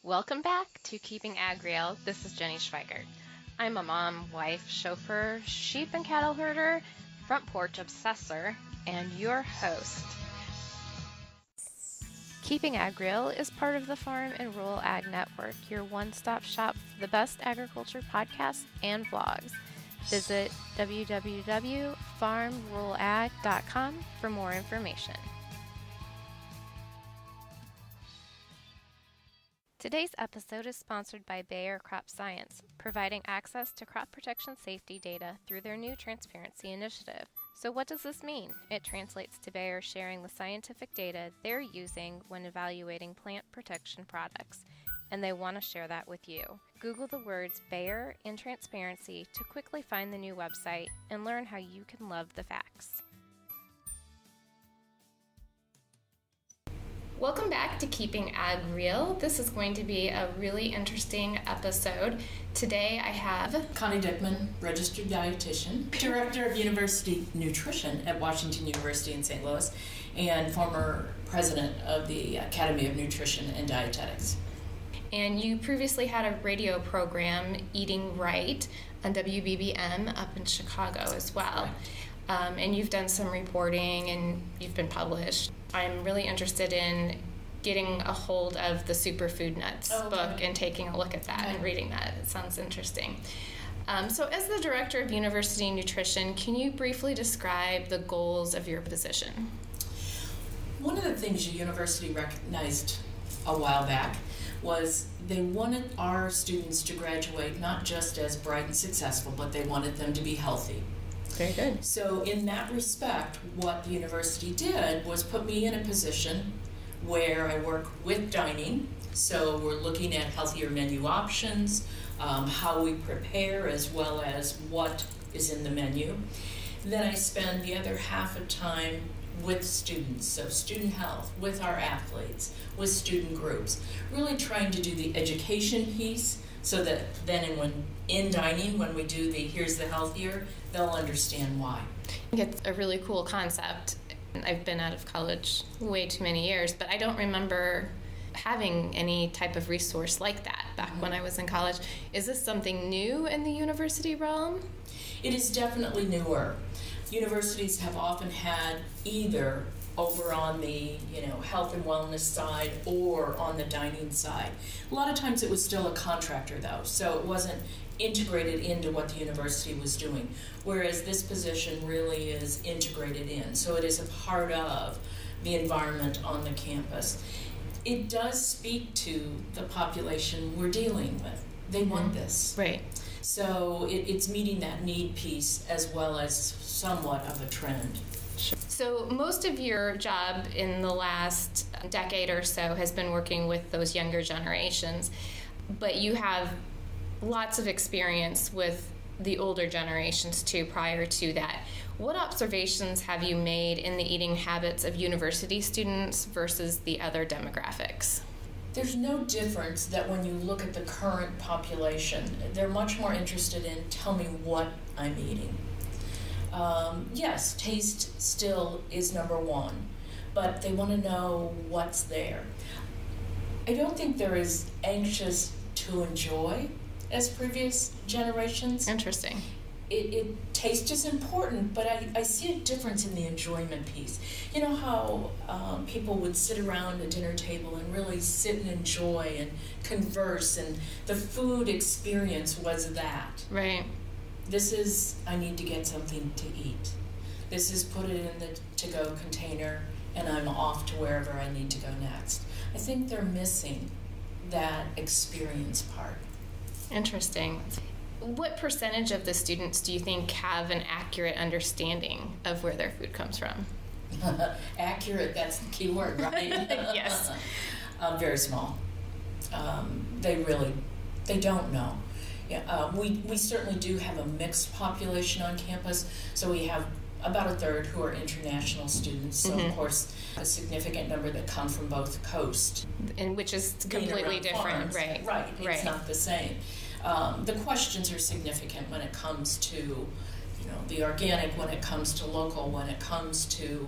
Welcome back to Keeping Ag Real. This is Jenny Schweigert. I'm a mom, wife, chauffeur, sheep and cattle herder, front porch obsessor, and your host. Keeping Ag Real is part of the Farm and Rural Ag Network, your one-stop shop for the best agriculture podcasts and vlogs. Visit www.farmruralag.com for more information. Today's episode is sponsored by Bayer Crop Science, providing access to crop protection safety data through their new transparency initiative. So what does this mean? It translates to Bayer sharing the scientific data they're using when evaluating plant protection products, and they want to share that with you. Google the words Bayer and transparency to quickly find the new website and learn how you can love the facts. Welcome back to Keeping Ag Real. This is going to be a really interesting episode. Today I have Connie Diekman, registered dietitian, director of university nutrition at Washington University in St. Louis, and former president of the Academy of Nutrition and Dietetics. And you previously had a radio program, Eating Right, on WBBM up in Chicago as well. And you've done some reporting and you've been published. I'm really interested in getting a hold of the Superfood Nuts book and taking a look at that and reading that. It sounds interesting. So as the director of university nutrition, can you briefly describe the goals of your position? One of the things the university recognized a while back was they wanted our students to graduate not just as bright and successful, but they wanted them to be healthy. Very good. So in that respect, what the university did was put me in a position where I work with dining. So we're looking at healthier menu options, how we prepare, as well as what is in the menu. Then I spend the other half of time with students, so student health, with our athletes, with student groups, really trying to do the education piece so that then when in dining, when we do the here's the healthier, they'll understand why. I think it's a really cool concept. I've been out of college way too many years, but I don't remember having any type of resource like that back when I was in college. Is this something new in the university realm? It is definitely newer. Universities have often had either over on the health and wellness side or on the dining side. A lot of times it was still a contractor though, so it wasn't integrated into what the university was doing, whereas this position really is integrated in, so it is a part of the environment on the campus. It does speak to the population we're dealing with. They want this. Right. So it's meeting that need piece as well as somewhat of a trend. So most of your job in the last decade or so has been working with those younger generations, but you have lots of experience with the older generations too prior to that. What observations have you made in the eating habits of university students versus the other demographics? There's no difference that when you look at the current population, they're much more interested in tell me what I'm eating. Yes, taste still is number one, but they want to know what's there. I don't think they're as anxious to enjoy as previous generations. Interesting. Taste is important, but I see a difference in the enjoyment piece. You know how people would sit around a dinner table and really sit and enjoy and converse, and the food experience was that. Right. This is, I need to get something to eat. This is put it in the to-go container, and I'm off to wherever I need to go next. I think they're missing that experience part. Interesting. What percentage of the students do you think have an accurate understanding of where their food comes from? Accurate, that's the key word, right? Yes. Very small. They don't know. Yeah, we certainly do have a mixed population on campus, so we have about a third who are international students, so of course a significant number that come from both coasts. And which is completely different, farms. Right. Right, it's not the same. The questions are significant when it comes to the organic, when it comes to local, when it comes to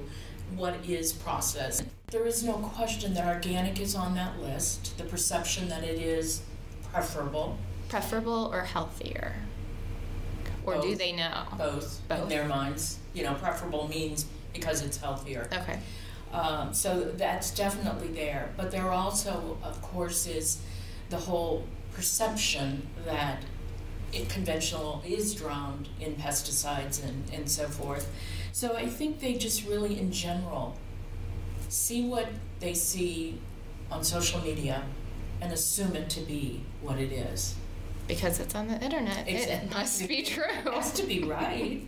what is processed. There is no question that organic is on that list, the perception that it is preferable. Preferable or healthier? Or Both. do they know? Both in their minds. Preferable means because it's healthier. Okay. So that's definitely there. But there also, of course, is the whole perception that conventional is drowned in pesticides and so forth. So I think they just really, in general, see what they see on social media and assume it to be what it is. Because it's on the internet, Exactly. It must be true. It has to be right.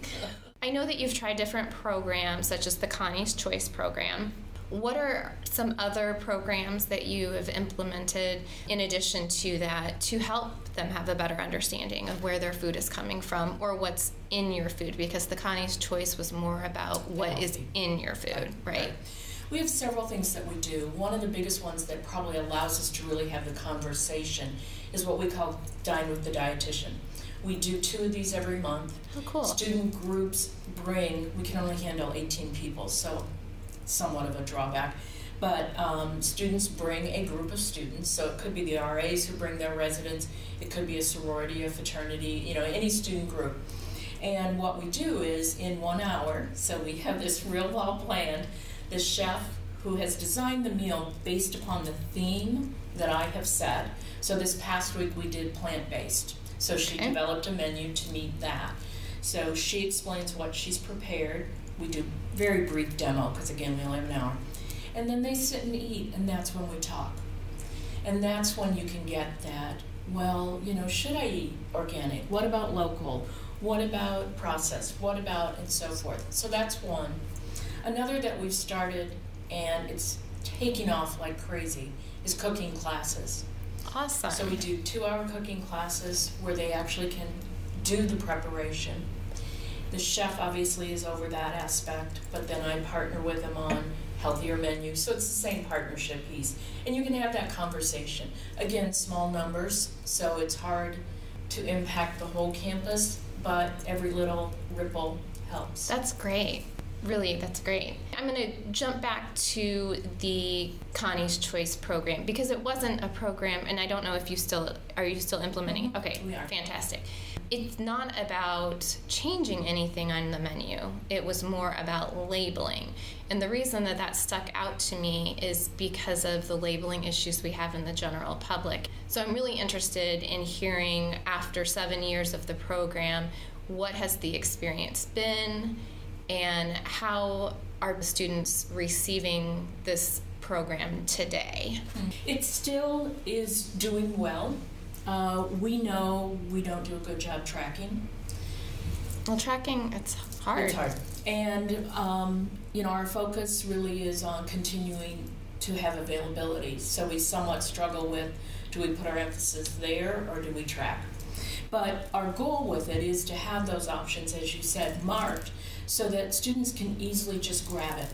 I know that you've tried different programs, such as the Connies Choice program. What are some other programs that you have implemented in addition to that to help them have a better understanding of where their food is coming from or what's in your food? Because the Connies Choice was more about what is in your food, right? We have several things that we do. One of the biggest ones that probably allows us to really have the conversation is what we call Dine with the Dietitian. We do 2 of these every month. Oh, cool. Student groups we can only handle 18 people, so somewhat of a drawback. But students bring a group of students, so it could be the RAs who bring their residents, it could be a sorority, a fraternity, any student group. And what we do is in 1 hour, so we have this real well planned, the chef who has designed the meal based upon the theme that I have set. So this past week we did plant-based. So she developed a menu to meet that. So she explains what she's prepared. We do very brief demo because again we only have an hour. And then they sit and eat, and that's when we talk. And that's when you can get that, should I eat organic? What about local? What about processed? What about and so forth? So that's one. Another that we've started, and it's taking off like crazy, is cooking classes. Awesome. So we do 2-hour cooking classes where they actually can do the preparation. The chef obviously is over that aspect, but then I partner with them on healthier menus. So it's the same partnership piece. And you can have that conversation. Again, small numbers, so it's hard to impact the whole campus, but every little ripple helps. That's great. Really, that's great. I'm going to jump back to the Connies Choice program because it wasn't a program, and I don't know if you still implementing? Mm-hmm. Okay, we are. Fantastic. It's not about changing anything on the menu. It was more about labeling. And the reason that stuck out to me is because of the labeling issues we have in the general public. So I'm really interested in hearing, after 7 years of the program, what has the experience been? And how are the students receiving this program today? It still is doing well. We know we don't do a good job tracking. Well, tracking, it's hard. It's hard. And, our focus really is on continuing to have availability. So we somewhat struggle with, do we put our emphasis there or do we track? But our goal with it is to have those options, as you said, marked, so that students can easily just grab it.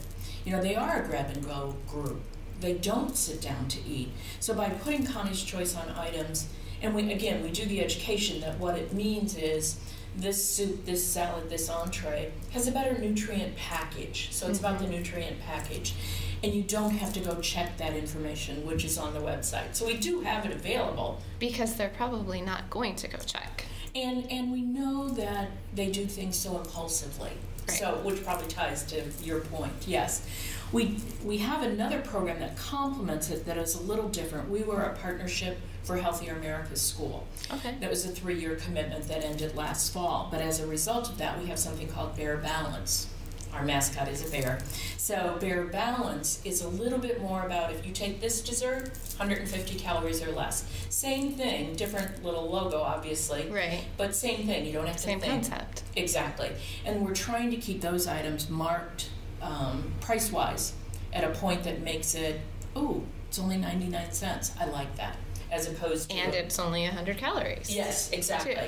They are a grab-and-go group. They don't sit down to eat. So by putting Connie's Choice on items, and we do the education that what it means is this soup, this salad, this entree has a better nutrient package. So it's about the nutrient package. And you don't have to go check that information, which is on the website. So we do have it available. Because they're probably not going to go check. And we know that they do things so impulsively. Right. So, which probably ties to your point, yes. We have another program that complements it that is a little different. We were a partnership for Healthier America's School. Okay. That was a 3-year commitment that ended last fall. But as a result of that, we have something called Bear Balance. Our mascot is a bear. So Bear Balance is a little bit more about if you take this dessert, 150 calories or less. Same thing, different little logo, obviously. Right. But same thing, you don't have to think. Same concept. Exactly. And we're trying to keep those items marked price-wise at a point that makes it, it's only 99 cents. I like that. As opposed to... And it's only 100 calories. Yes, exactly. Too.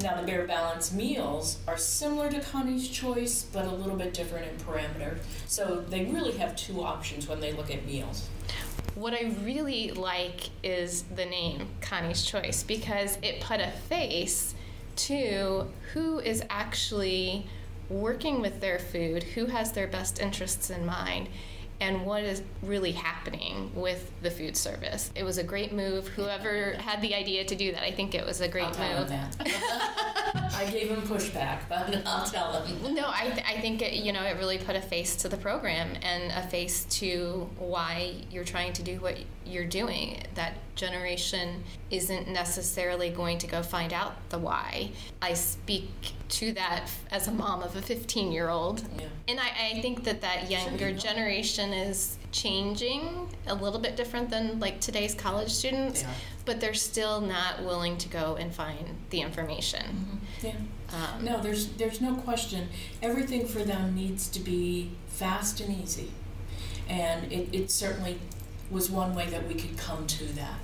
Now, the Bear Balance meals are similar to Connie's Choice, but a little bit different in parameter. So they really have 2 options when they look at meals. What I really like is the name Connie's Choice because it put a face to who is actually working with their food, who has their best interests in mind. and what is really happening with the food service. It was a great move. Whoever had the idea to do that, I think it was a great move. I gave him pushback, but I'll tell him. No, I think it, it really put a face to the program and a face to why you're trying to do what you're doing. That generation isn't necessarily going to go find out the why. I speak to that as a mom of a 15-year-old. Yeah. And I think that younger generation is changing a little bit different than like today's college students, but they're still not willing to go and find the information. Mm-hmm. Yeah. No, there's no question. Everything for them needs to be fast and easy. And it certainly was one way that we could come to that.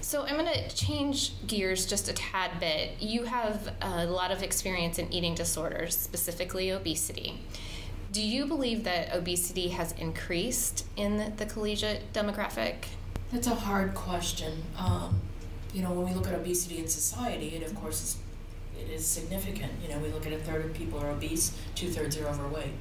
So I'm going to change gears just a tad bit. You have a lot of experience in eating disorders, specifically obesity. Do you believe that obesity has increased in the collegiate demographic? That's a hard question. When we look at obesity in society, it of course it is significant. We look at a third of people are obese, 2/3 are overweight.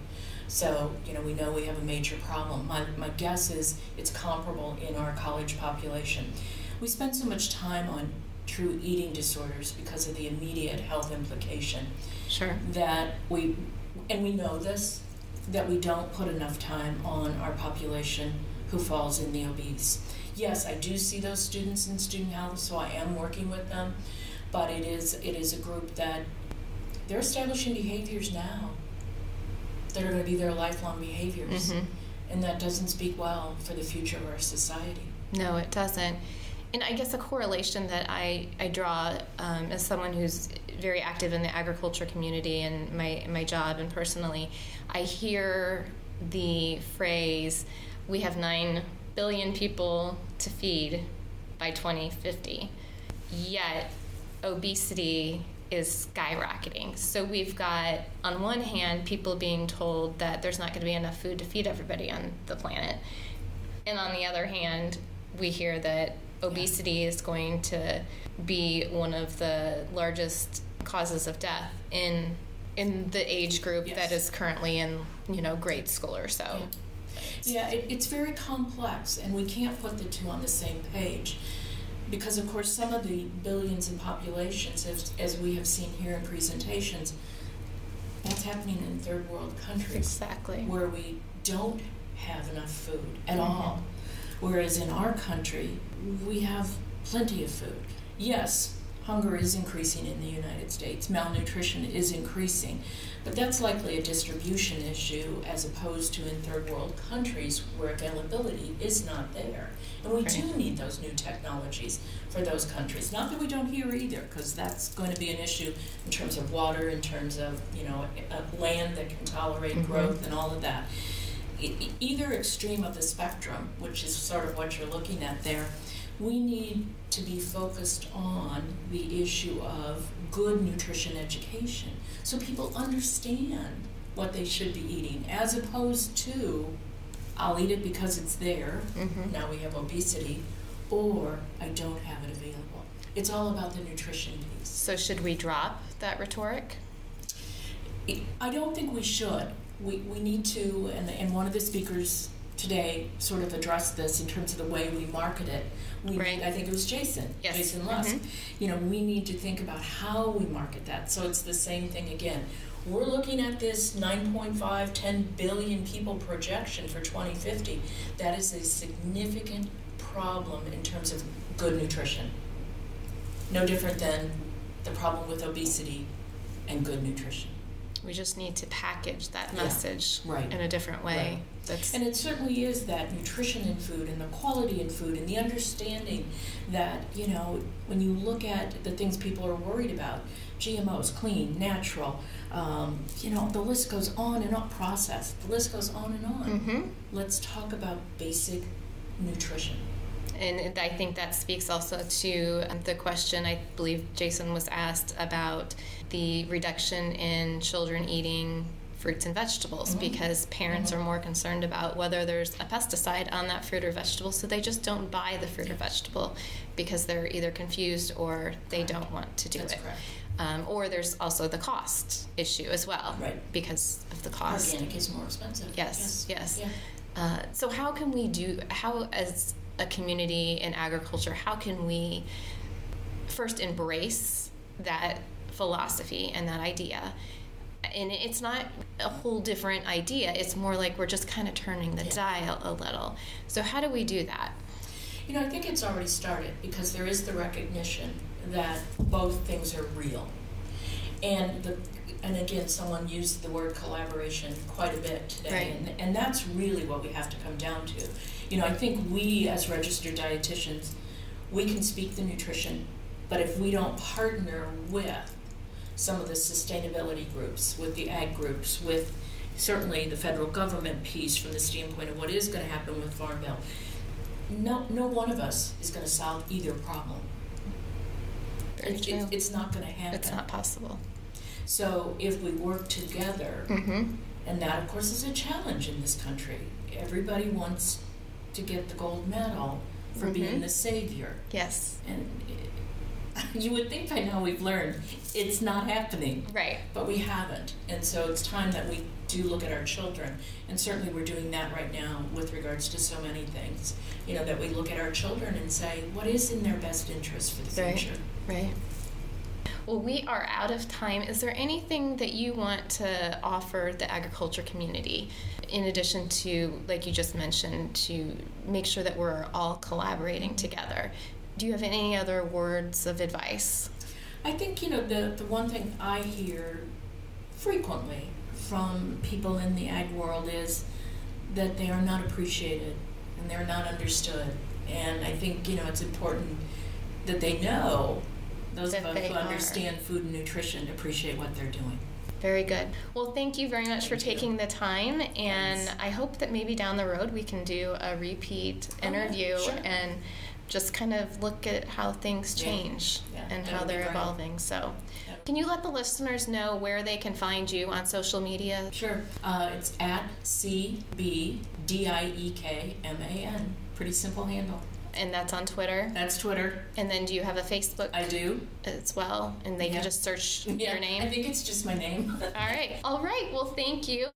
So, we know we have a major problem. My guess is it's comparable in our college population. We spend so much time on true eating disorders because of the immediate health implication. Sure. That we know this, that we don't put enough time on our population who falls in the obese. Yes, I do see those students in student health, so I am working with them, but it is a group that they're establishing behaviors now that are going to be their lifelong behaviors. Mm-hmm. And that doesn't speak well for the future of our society. No, it doesn't. And I guess a correlation that I draw as someone who's very active in the agriculture community and my job and personally, I hear the phrase, we have 9 billion people to feed by 2050. Yet obesity is skyrocketing. So we've got, on one hand, people being told that there's not going to be enough food to feed everybody on the planet. And on the other hand, we hear that obesity is going to be one of the largest causes of death in the age group that is currently in grade school or so. It's very complex, and we can't put the two on the same page because, of course, some of the billions in populations, as we have seen here in presentations, that's happening in third world countries. Exactly. Where we don't have enough food at all. Whereas in our country, we have plenty of food. Yes, hunger is increasing in the United States. Malnutrition is increasing. But that's likely a distribution issue as opposed to in third world countries where availability is not there. And we do need those new technologies for those countries. Not that we don't here either, because that's going to be an issue in terms of water, in terms of land that can tolerate growth and all of that. Either extreme of the spectrum, which is sort of what you're looking at there, we need to be focused on the issue of good nutrition education so people understand what they should be eating, as opposed to, I'll eat it because it's there, now we have obesity, or I don't have it available. It's all about the nutrition piece. So should we drop that rhetoric? I don't think we should. We need to, and one of the speakers today sort of addressed this in terms of the way we market it. I think it was Jason Lusk. We need to think about how we market that. So it's the same thing again. We're looking at this 9.5, 10 billion people projection for 2050. That is a significant problem in terms of good nutrition. No different than the problem with obesity and good nutrition. We just need to package that message in a different way. Right. And it certainly is that nutrition in food and the quality in food and the understanding that, when you look at the things people are worried about, GMOs, clean, natural, the list goes on and on, processed, the list goes on and on. Let's talk about basic nutrition. And I think that speaks also to the question I believe Jason was asked about the reduction in children eating fruits and vegetables because parents are more concerned about whether there's a pesticide on that fruit or vegetable, so they just don't buy the fruit or vegetable because they're either confused or they don't want to do it. Or there's also the cost issue as well, because of the cost. Organic is more expensive. Yes. So how as a community in agriculture, how can we first embrace that philosophy and that idea? And it's not a whole different idea. It's more like we're just kind of turning the dial a little. So how do we do that? I think it's already started, because there is the recognition that both things are real. And again, someone used the word collaboration quite a bit today, right. and that's really what we have to come down to. I think we as registered dietitians, we can speak the nutrition, but if we don't partner with some of the sustainability groups, with the ag groups, with certainly the federal government piece from the standpoint of what is going to happen with Farm Bill, no one of us is going to solve either problem. It's not going to happen. It's not possible. So if we work together, mm-hmm. and that of course is a challenge in this country. Everybody wants to get the gold medal for mm-hmm. being the savior. Yes. And you would think by now we've learned it's not happening. Right. But we haven't. And so it's time that we do look at our children. And certainly we're doing that right now with regards to so many things. That we look at our children and say, what is in their best interest for the future? Right. Well, we are out of time. Is there anything that you want to offer the agriculture community, in addition to, like you just mentioned, to make sure that we're all collaborating together? Do you have any other words of advice? I think, the one thing I hear frequently from people in the ag world is that they are not appreciated and they're not understood. And I think, it's important that they know, those of us who understand food and nutrition, appreciate what they're doing. Very good. Well, thank you very much for taking the time, and Thanks. I hope that maybe down the road we can do a repeat interview sure. and just kind of look at how things change and how they're evolving. So can you let the listeners know where they can find you on social media? Sure. It's at CBDiekman. Pretty simple handle. And that's on Twitter? That's Twitter. And then do you have a Facebook? I do. As well? And they can just search your name? I think it's just my name. All right. Well, thank you.